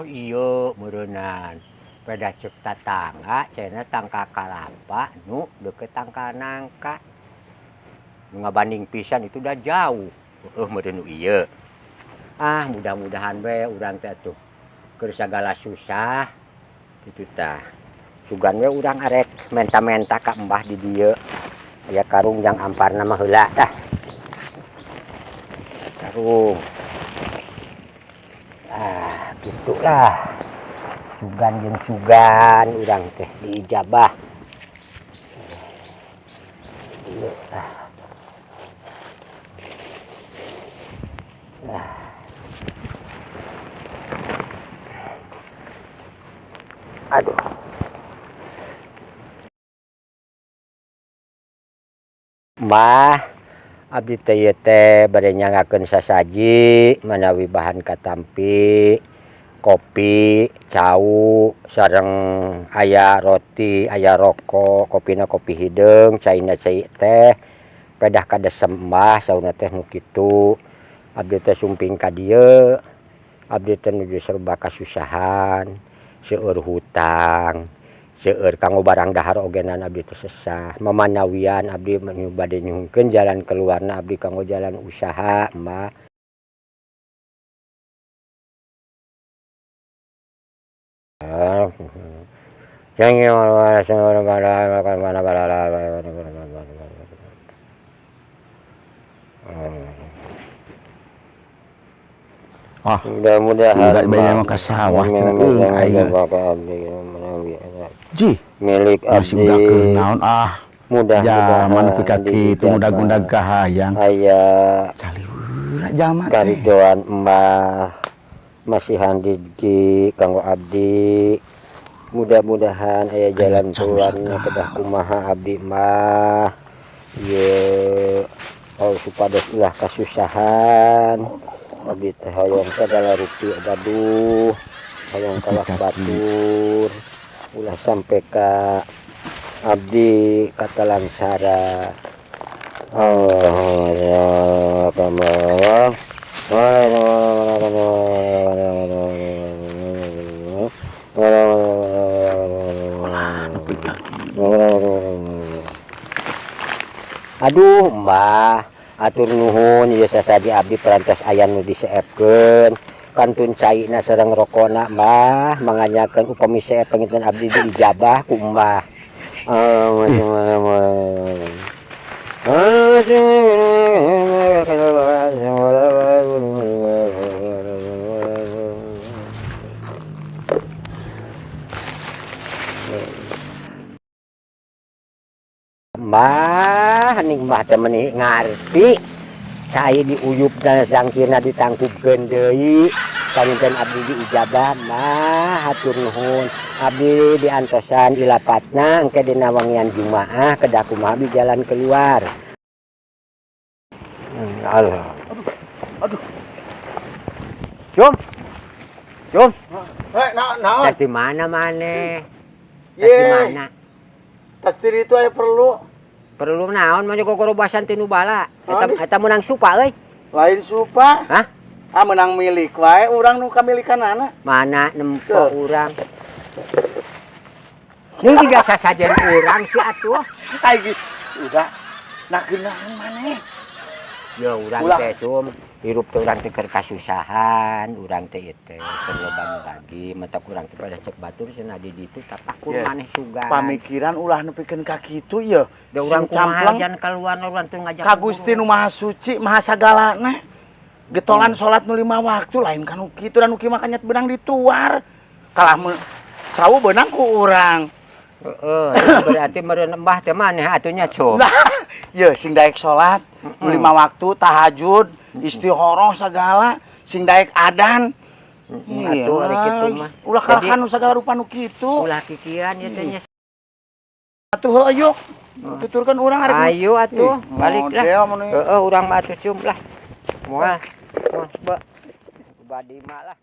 Oh iya meureunnan. Peda ceuk tatangga cenah tangka kalapa nu deukeut tangka nangka. Nu ngabanding pisan itu udah jauh. Meureun nu ieu. Mudah-mudahan we urang teh atuh keur sagala susah kitu tah. Sugan we urang arek menta-menta ka embah di dieu. Aya karung yang amparna mah heula tah. Karung. Gitulah. Sugan jeung sugan urang teh diijabah. Aduh. Mah, abdi teh ieu teh bade nyangakeun sasaji manawi bahan katampi, kopi, cau, sareng aya roti, aya rokok, kopina kopi hideung, caina cai teh, pedah kadesem embah saurna teh nu kitu. Abdi teh sumping ka dieu, abdi teh nuju serba kasusahan, seueur hutang, seueur kanggo barang dahar ogenan abdi teh sesah. Mamanawian abdi bade nyuhungkeun jalan keluarna abdi kanggo jalan usaha, embah. Mudah-mudahan banyak ke sawah Ji milik abdi udah kenaon mudah-mudahan pika kitu mudah-mudahan kahayang aya caliweuh jaman karidoan embah masihan di kanggo abdi. Mudah-mudahan aya jalan keluarnya kedah kumaha abdi mah ye supados ulah kasusahan abdi teh hoyong sagala rupi gaduh hoyong kalah batur ulah sampai ka abdi katalansara. Aduh mbah atur nuhun ieu sasaji abdi perantos aya nu diseepkeun kantun caina sareng rokona mbah manganyakeun upami seep penginten abdi diijabah ku mbah. Mbah ning mbah teh meuni ngarti cai diuyup dan sangkirna ditangkupkeun deui kaninten abdi diijabah mah hatur nuhun abdi diantosan ilapatna engke dina wangian Jumaah kedah kumaha abdi jalan keluar. Aduh. Cum. Naon? Tas di mana maneh? Tas di mana? Tas diri itu aya perlu. Perlu naon mah gogoro basan tinu bala. Eta menang supa euy. Lain supa. Hah? Menang milik wae urang nu kamilikanana. Mana nempo urang. Ini juga sasajen urang si atuh. Ai udah nak geunahan maneh. Ya urang teh cum hirup teh urang teh keur kasusahan, urang teh ieu teh keur loba nu lagi mentak urang teh pada cek batur cenah di ditu tapakur maneh sugan. Pamikiran ulah nepikeun ka kitu ye. Da urang kumaha jan kaluar urang teh ngajak ka Gusti nu Maha Suci, Maha Sagalana. Getolan salat nu 5 waktu lain kan nu kitu dan nu kieu makanya benang dituar. Kalah sawu beunang ku urang. Berarti meureun embah teh maneh atunya cum. Nah, ye sing daek salat nu 5 waktu tahajud, istihoroh segala, sing daek adan. Atuh ari kitu mah. Ulah kalakan nu sagala rupa nu kitu. Ulah kikian ieu teh nya. Atuh ayo. Tuturkeun urang arek. Ayo atuh baliklah. Urang mah atuh cum lah. Moal. Badi mah lah.